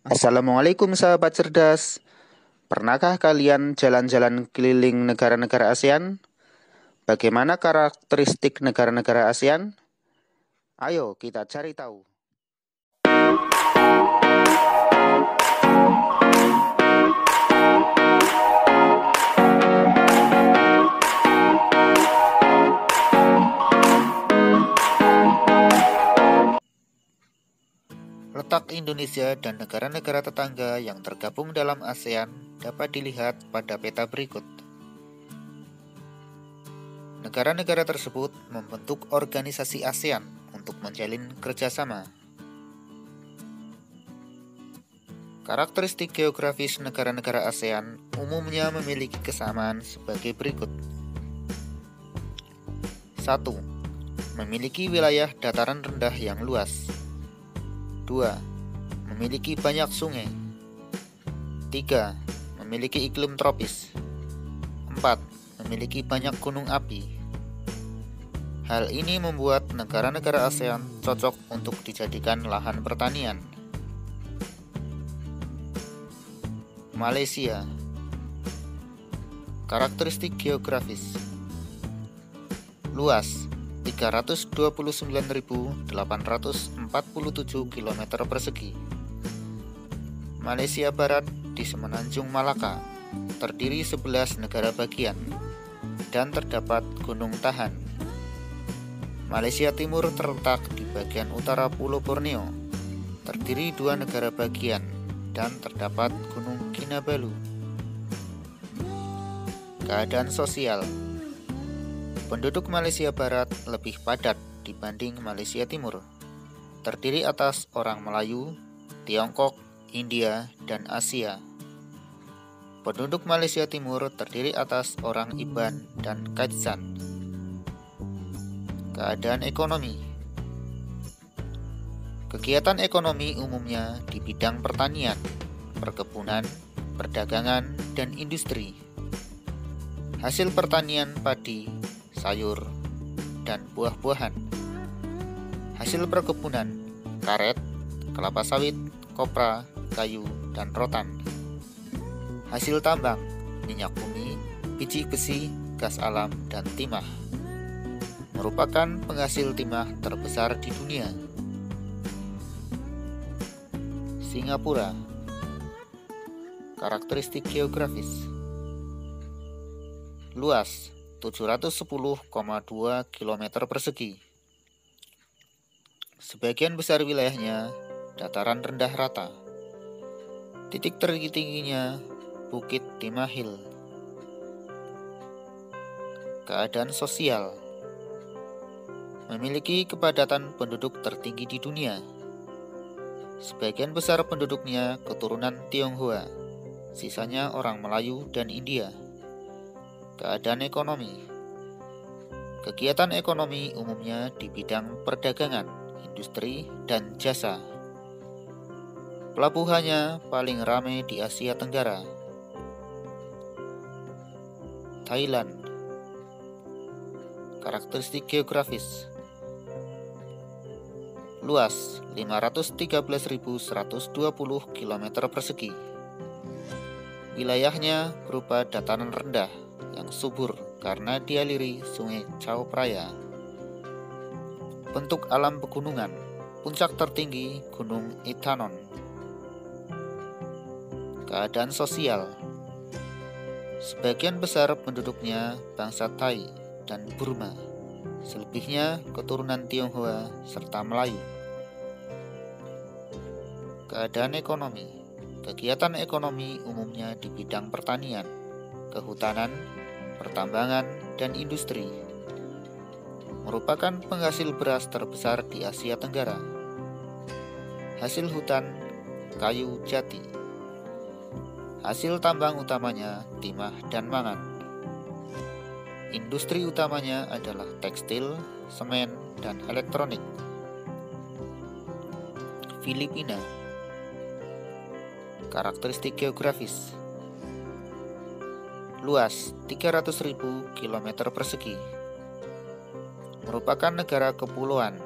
Assalamualaikum sahabat cerdas. Pernahkah kalian jalan-jalan keliling negara-negara ASEAN? Bagaimana karakteristik negara-negara ASEAN? Ayo kita cari tahu. Letak Indonesia dan negara-negara tetangga yang tergabung dalam ASEAN dapat dilihat pada peta berikut. Negara-negara tersebut membentuk organisasi ASEAN untuk menjalin kerjasama. Karakteristik geografis negara-negara ASEAN umumnya memiliki kesamaan sebagai berikut. 1. Memiliki wilayah dataran rendah yang luas. 2. Memiliki banyak sungai. 3. Memiliki iklim tropis. 4. Memiliki banyak gunung api. Hal ini membuat negara-negara ASEAN cocok untuk dijadikan lahan pertanian. Malaysia. Karakteristik geografis. Luas 329.847 km persegi. Malaysia Barat di Semenanjung Malaka terdiri 11 negara bagian dan terdapat Gunung Tahan. Malaysia Timur terletak di bagian utara Pulau Borneo, terdiri 2 negara bagian dan terdapat Gunung Kinabalu. Keadaan sosial. Penduduk Malaysia Barat lebih padat dibanding Malaysia Timur, terdiri atas orang Melayu, Tiongkok, India, dan Asia. Penduduk Malaysia Timur terdiri atas orang Iban dan Kajsan. Keadaan ekonomi. Kegiatan ekonomi umumnya di bidang pertanian, perkebunan, perdagangan, dan industri. Hasil pertanian padi, sayur, dan buah-buahan. Hasil perkebunan, karet, kelapa sawit, kopra, kayu, dan rotan. Hasil tambang, minyak bumi, biji besi, gas alam, dan timah. Merupakan penghasil timah terbesar di dunia. Singapura. Karakteristik geografis. Luas 710,2 km persegi. Sebagian besar wilayahnya dataran rendah rata. Titik tertingginya Bukit Timah Hill. Keadaan sosial. Memiliki kepadatan penduduk tertinggi di dunia. Sebagian besar penduduknya keturunan Tionghoa, sisanya orang Melayu dan India. Keadaan ekonomi. Kegiatan ekonomi umumnya di bidang perdagangan, industri, dan jasa. Pelabuhannya paling ramai di Asia Tenggara. Thailand. Karakteristik geografis. Luas 513.120 km persegi. Wilayahnya berupa dataran rendah yang subur karena dialiri Sungai Chao Phraya. Bentuk alam pegunungan. Puncak tertinggi Gunung Itanon. Keadaan sosial. Sebagian besar penduduknya bangsa Thai dan Burma. Selebihnya keturunan Tionghoa serta Melayu. Keadaan ekonomi. Kegiatan ekonomi umumnya di bidang pertanian, kehutanan, pertambangan, dan industri. Merupakan penghasil beras terbesar di Asia Tenggara. Hasil hutan, kayu jati. Hasil tambang utamanya timah dan mangan. Industri utamanya adalah tekstil, semen, dan elektronik. Filipina. Karakteristik geografis. Luas 300.000 km persegi. Merupakan negara kepulauan.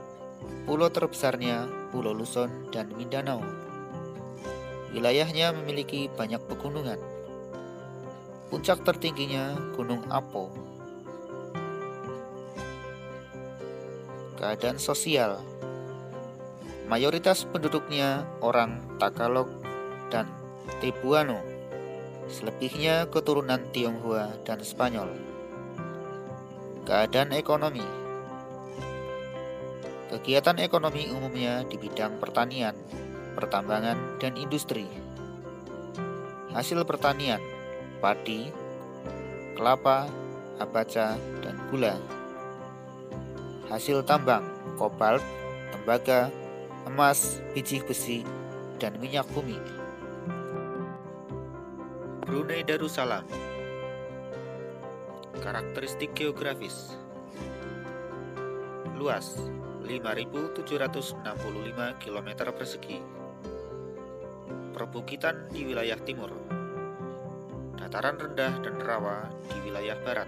Pulau terbesarnya Pulau Luzon dan Mindanao. Wilayahnya memiliki banyak pegunungan. Puncak tertingginya Gunung Apo. Keadaan sosial. Mayoritas penduduknya orang Tagalog dan Cebuano. Selebihnya keturunan Tionghoa dan Spanyol. Keadaan ekonomi. Kegiatan ekonomi umumnya di bidang pertanian, pertambangan, dan industri. Hasil pertanian, padi, kelapa, abaca, dan gula. Hasil tambang, kobalt, tembaga, emas, biji besi, dan minyak bumi. Brunei Darussalam. Karakteristik geografis. Luas 5.765 km persegi. Perbukitan di wilayah timur. Dataran rendah dan rawa di wilayah barat.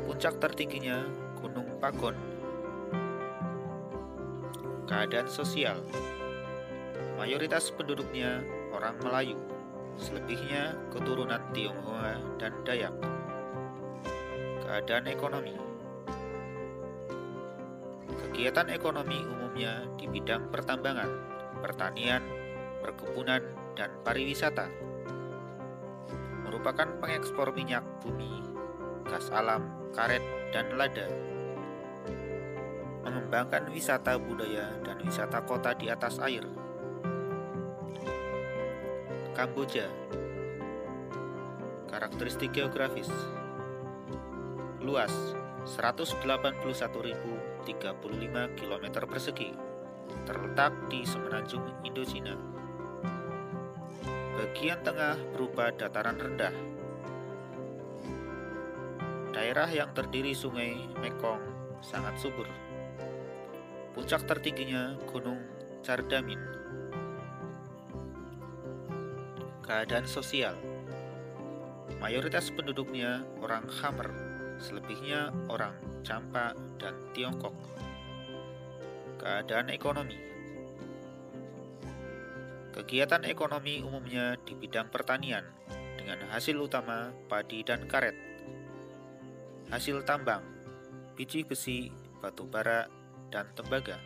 Puncak tertingginya Gunung Pagon. Keadaan sosial. Mayoritas penduduknya orang Melayu. Selebihnya keturunan Tionghoa dan Dayak. Keadaan ekonomi. Kegiatan ekonomi umumnya di bidang pertambangan, pertanian, perkebunan, dan pariwisata. Merupakan pengekspor minyak bumi, gas alam, karet, dan lada. Mengembangkan wisata budaya dan wisata kota di atas air. Kamboja. Karakteristik geografis. Luas 181.035 km persegi. Terletak di semenanjung Indochina. Bagian tengah berupa dataran rendah. Daerah yang terdiri sungai Mekong sangat subur. Puncak tertingginya Gunung Cardamin. Keadaan sosial. Mayoritas penduduknya orang Khmer, selebihnya orang Champa dan Tiongkok. Keadaan ekonomi. Kegiatan ekonomi umumnya di bidang pertanian, dengan hasil utama padi dan karet. Hasil tambang, biji besi, batu bara, dan tembaga.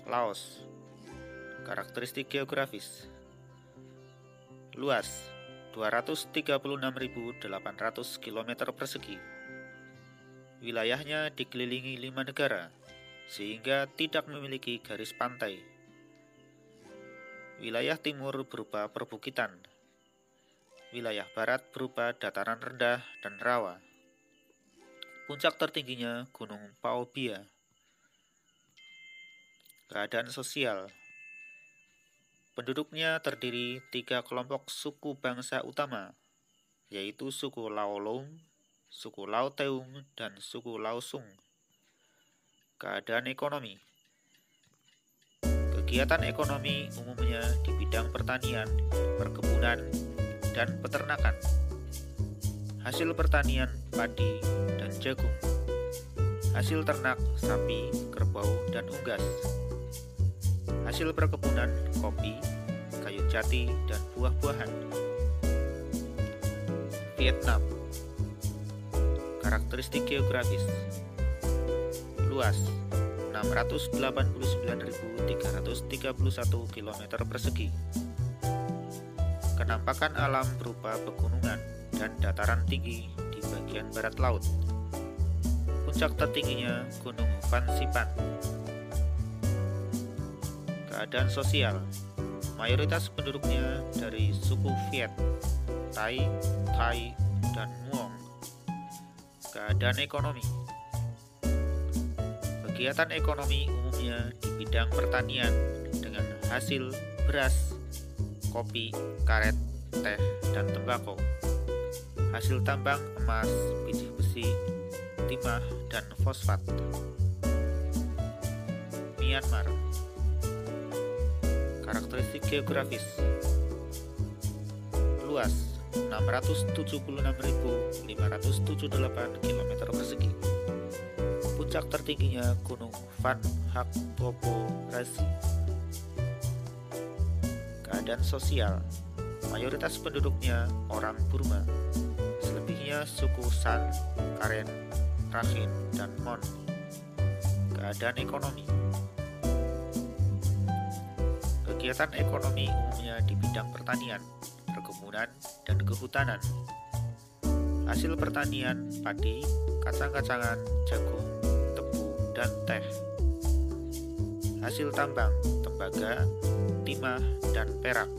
Laos. Karakteristik geografis. Luas 236.800 km persegi. Wilayahnya dikelilingi 5 negara, sehingga tidak memiliki garis pantai. Wilayah timur berupa perbukitan. Wilayah barat berupa dataran rendah dan rawa. Puncak tertingginya Gunung Pao Bia. Keadaan sosial. Penduduknya terdiri 3 kelompok suku bangsa utama, yaitu suku Lao Lom, suku Lao Teung, dan suku Lao Sung. Keadaan ekonomi. Kegiatan ekonomi umumnya di bidang pertanian, perkebunan, dan peternakan. Hasil pertanian padi dan jagung. Hasil ternak sapi, kerbau, dan unggas. Hasil perkebunan kopi, kayu jati, dan buah-buahan. Vietnam. Karakteristik geografis. Luas 689.331 km persegi. Kenampakan alam berupa pegunungan dan dataran tinggi di bagian barat laut. Puncak tertingginya Gunung Fansipan. Keadaan sosial. Mayoritas penduduknya dari suku Viet, Thai, dan Muong. Keadaan ekonomi. Kegiatan ekonomi umumnya di bidang pertanian dengan hasil beras, kopi, karet, teh, dan tembakau. Hasil tambang emas, biji besi, timah, dan fosfat. Myanmar. Karakteristik geografis. Luas 676.578 km persegi. Puncak tertingginya Gunung Van Hak Popo Rasi. Keadaan sosial, mayoritas penduduknya orang Burma, selebihnya suku San, Karen, Rakhine, dan Mon. Keadaan ekonomi. Kegiatan ekonomi umumnya di bidang pertanian, perkebunan, dan kehutanan. Hasil pertanian padi, kacang-kacangan, jagung, tebu, dan teh. Hasil tambang, tembaga, timah, dan perak.